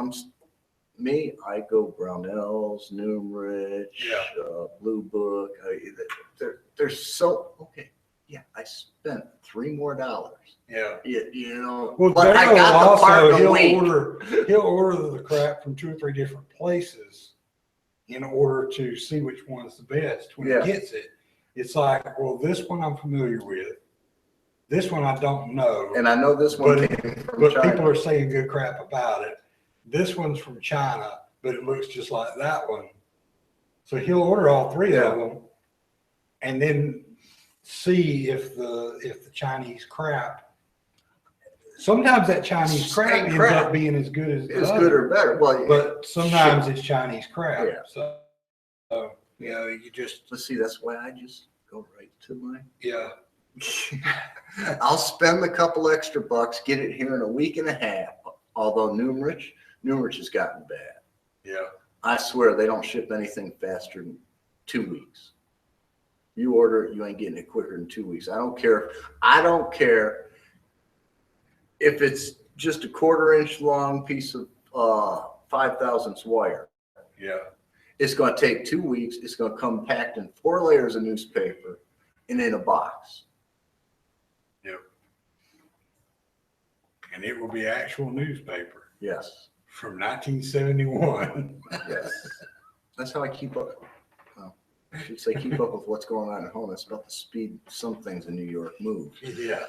I go Brownells, Noomrich, Blue Book. They're so okay. Yeah, I spent $3 more. Yeah. You know, Well, but I got the part in a week. He'll order the crap from 2 or 3 different places in order to see which one's the best. When he gets it, it's like, well, this one I'm familiar with. This one I don't know. And I know this one came from China. People are saying good crap about it. This one's from China, but it looks just like that one. So he'll order all 3 of them and then see if the Chinese crap. Sometimes that Chinese crap ends up being as good as it's good or better. Well, but sometimes it's Chinese crap. Yeah. So you know, you just let's see. That's why I just go right to my. Yeah. I'll spend a couple extra bucks, get it here in a week and a half. Although Noomrich has gotten bad. Yeah. I swear they don't ship anything faster than 2 weeks. You order it, you ain't getting it quicker than 2 weeks. I don't care if it's just a 1/4 inch long piece of 5 thousandths wire. Yeah. It's going to take 2 weeks. It's going to come packed in 4 layers of newspaper and in a box. Yep. And it will be actual newspaper Yes. from 1971. Yes. That's how I keep up. Well, I should say keep up with what's going on at home. That's about the speed some things in New York move. Yeah.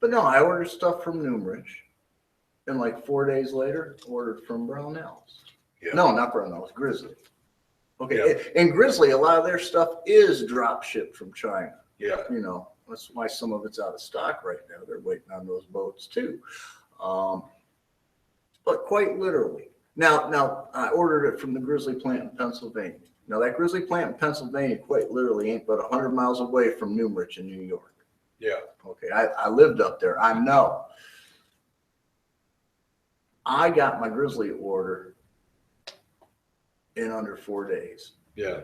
But no, I ordered stuff from Newmarch, and like 4 days later, ordered from Brownells. Yeah. No, not Brownells, Grizzly. Okay, Yeah. and Grizzly, a lot of their stuff is drop shipped from China. Yeah. You know, that's why some of it's out of stock right now. They're waiting on those boats too. But quite literally. Now I ordered it from the Grizzly plant in Pennsylvania. Now that Grizzly plant in Pennsylvania, quite literally, ain't but 100 miles away from Newmarch in New York. Yeah. Okay, I lived up there. I know. I got my Grizzly order in under 4 days. Yeah.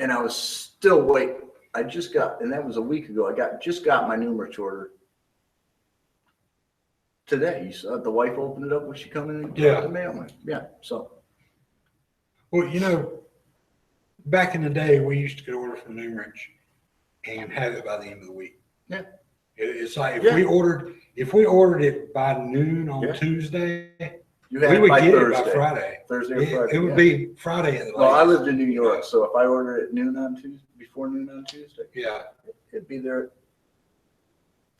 And I was still waiting. I just got, and that was a week ago. Just got my Newmarch order today. You saw the wife opened it up when she come in and got the mail in. Yeah. So. Well, you know, back in the day, we used to get order from Newmarch and have it by the end of the week. Yeah. It's like if we ordered it by noon on Tuesday, you had we it would by get Thursday. it by Friday. Thursday or Friday. It would be Friday at the latest. Well, I lived in New York, so if I ordered it at noon on Tuesday, before noon on Tuesday, it'd be there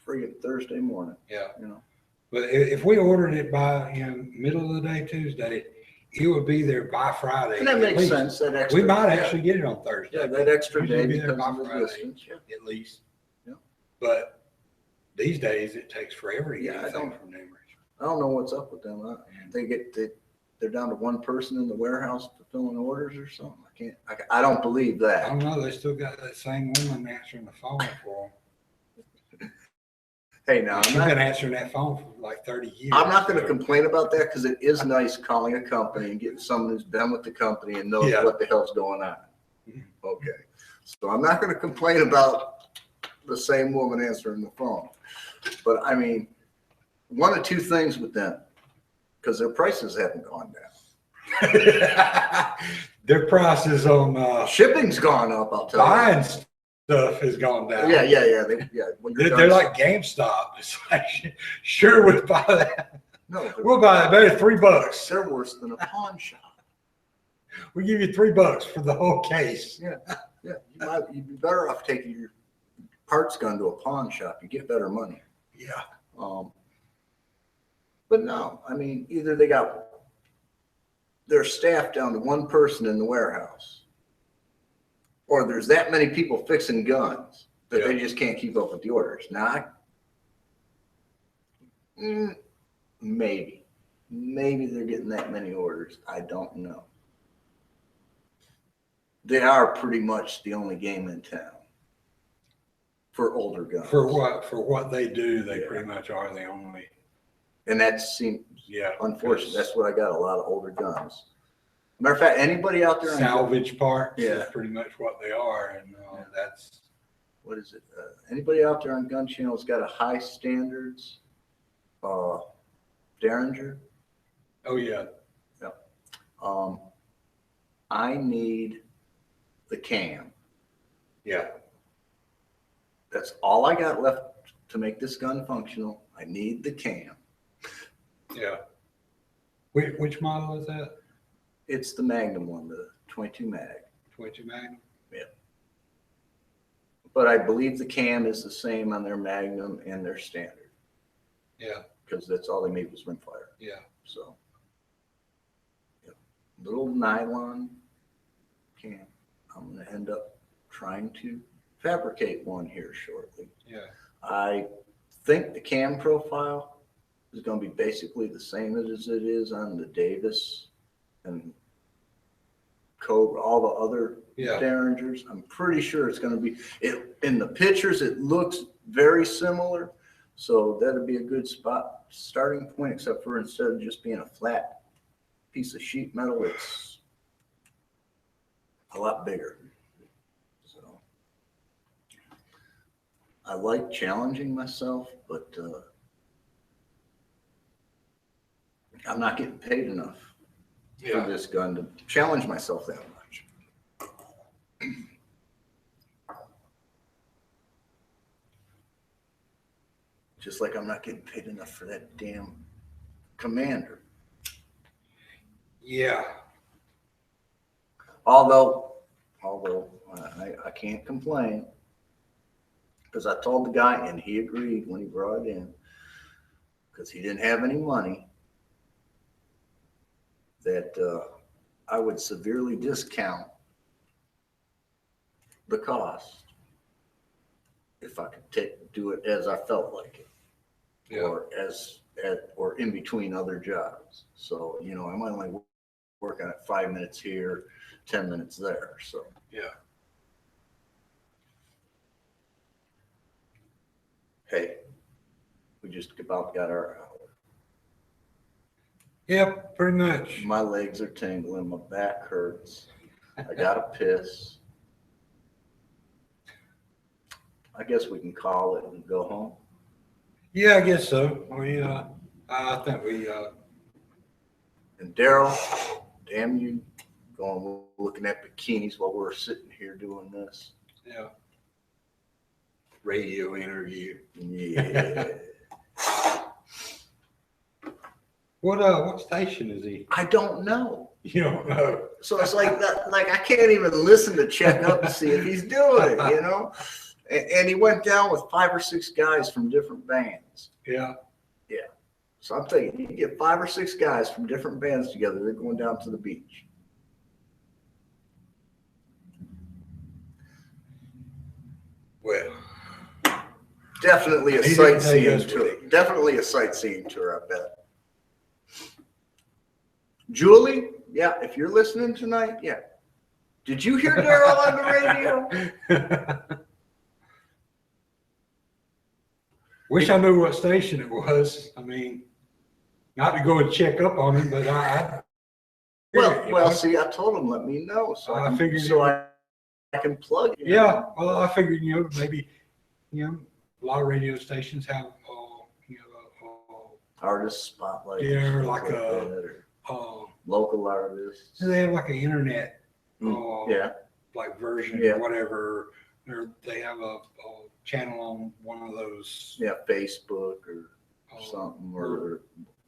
friggin' Thursday morning. Yeah. You know. But if we ordered it by middle of the day Tuesday, it would be there by Friday. And that makes sense. That extra. We might actually get it on Thursday. Yeah, that extra Usually day be there because by of the Friday, distance. Yeah. at least. Yeah. But these days it takes forever to get Yeah, anything from Newmarch. I don't know what's up with them. They're down to one person in the warehouse fulfilling orders or something. I don't believe I that. don't know. They still got that same woman answering the phone for them. Hey, now She's been answering that phone for like 30 years. I'm not going to complain about that because it is nice calling a company and getting someone who's been with the company and knows what the hell's going on. Okay. So I'm not going to complain about the same woman answering the phone. But I mean, one of two things with them, because their prices haven't gone down. Their prices on Shipping's gone up, I'll tell you. buying stuff has gone down. Yeah. When you're They're done- like GameStop. It's like, sure, we'll buy that. No, We'll buy that. Better $3. they're worse than a pawn shop. We give you $3 for the whole case. Yeah, you'd be better off taking your parts gun to a pawn shop. You get better money. Yeah. But no, I mean, either they got their staff down to one person in the warehouse, or there's that many people fixing guns that they just can't keep up with the orders. Now, maybe they're getting that many orders. I don't know. They are pretty much the only game in town for older guns. For what they do, they pretty much are the only. And that seems unfortunate. That's what I got, a lot of older guns. Matter of fact, anybody out there Salvage parts Yeah. is pretty much what they are. And that's. What is it? Anybody out there on Gun Channel's got a high standards Derringer? Oh, yeah. I need the cam. Yeah. That's all I got left to make this gun functional. I need the cam. Yeah. Which model is that? It's the Magnum one, the 22 mag. 22 Magnum? Yeah. But I believe the cam is the same on their Magnum and their Standard. Yeah. Because that's all they made was rimfire. Yeah. So, little nylon cam. I'm going to end up trying to fabricate one here shortly. Yeah. I think the cam profile is going to be basically the same as it is on the Davis and Cobra, all the other Derringers. I'm pretty sure it's going to be in the pictures. It looks very similar, so that'd be a good starting point. Except for instead of just being a flat piece of sheet metal, it's a lot bigger. So I like challenging myself, but I'm not getting paid enough Yeah. for this gun to challenge myself that much. Just like I'm not getting paid enough for that damn commander. Yeah. Although I can't complain because I told the guy and he agreed when he brought it in because he didn't have any money that I would severely discount the cost if I could do it as I felt like it, Yeah. or in between other jobs. So I might only work on it 5 minutes here, 10 minutes there. So Yeah. hey, we just about got our hour. Yep, pretty much. My legs are tingling, my back hurts. I gotta piss. I guess we can call it and go home. Yeah, I guess so. I think we, And Daryl, damn you, going looking at bikinis while we're sitting here doing this. yeah. Radio interview. Yeah. What station is he? I don't know. You don't know. So it's like that, like I can't even listen to check up to see if he's doing it, And he went down with 5 or 6 guys from different bands. Yeah. So I'm thinking, you get 5 or 6 guys from different bands together, they're going down to the beach. Well, Definitely a He didn't take sightseeing us with tour. him. Definitely a sightseeing tour, I bet. Julie, yeah, if you're listening tonight, yeah. Did you hear Daryl on the radio? wish I knew what station it was. I mean, not to go and check up on him, but I Well, see, I told him, let me know, so I I figured so I can plug it. yeah. Well, I figured, maybe, a lot of radio stations have, Artist spotlight. Yeah, or stuff like that, or uh, local artists. they have like an internet, Yeah, like version Yeah. or whatever. Or they have a channel on one of those. yeah, Facebook or uh, something, or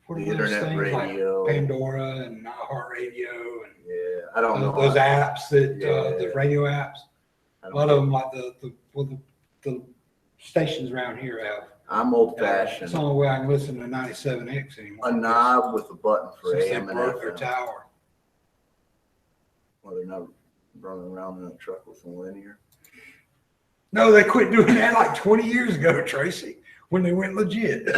what the are those internet things radio. like Pandora and iHeartRadio and Yeah, I don't know. those apps that Yeah. the radio apps. I A don't lot know. of them, like the stations around here have. I'm old It's fashioned. the only way I can listen to 97X anymore. A knob with a button for Since they AM and broke their FM. tower. Well, they're not running around in a truck with a linear. No, they quit doing that like 20 years ago, Tracy, when they went legit.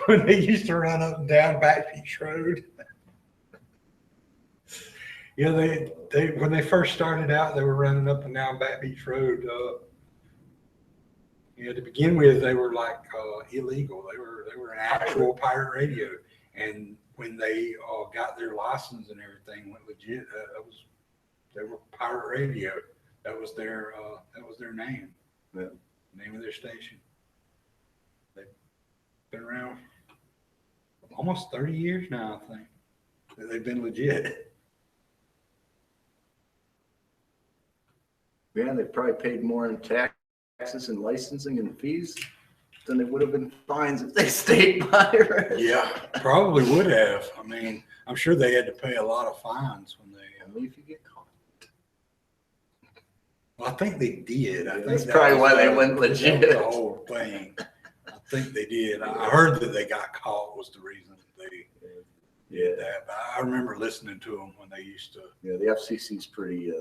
When they used to run up and down Back Beach Road. Yeah, they when they first started out, they were running up and down Back Beach Road. To begin with, they were like illegal. They were an actual pirate radio, and when they got their license and everything went legit, they were pirate radio. That was their name. Yeah. Name of their station. They've been around almost 30 years now, I think. They've been legit. Yeah, they probably paid more in taxes and licensing and fees than they would have been fines if they stayed pirates. Yeah, probably would have. I mean, I'm sure they had to pay a lot of fines when they. Only if you get caught. Well, I think they did. I Yeah, think that's that probably was why they the- went that was legit. The whole thing. I think they did. I heard that they got caught was the reason that they Yeah, did that. But I remember listening to them when they used to. yeah. The FCC's pretty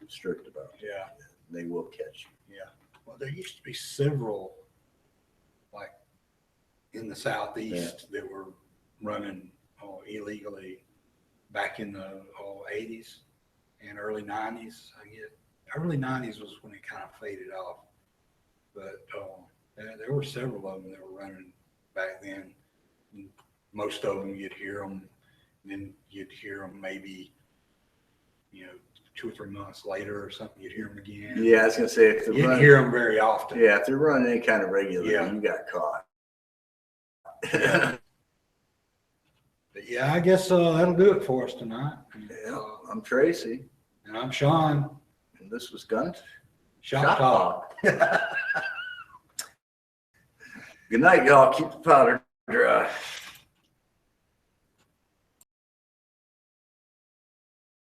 strict about it. Yeah. They will catch you. Yeah. Well, there used to be several, like in the southeast, that were running illegally back in the 80s and early 90s. I get early 90s was when it kind of faded off, but there were several of them that were running back then. And most of them you'd hear them, and then you'd hear them maybe 2 or 3 months later or something. You'd hear them again. Yeah, I was gonna say if they're You didn't running, hear them very often. yeah, if they're running any kind of regular, Yeah. you got caught. But yeah, Yeah, I guess that'll do it for us tonight. Yeah, I'm Tracy, And I'm Sean. and this was Gun Shop Talk. Good night, y'all. Keep the powder dry.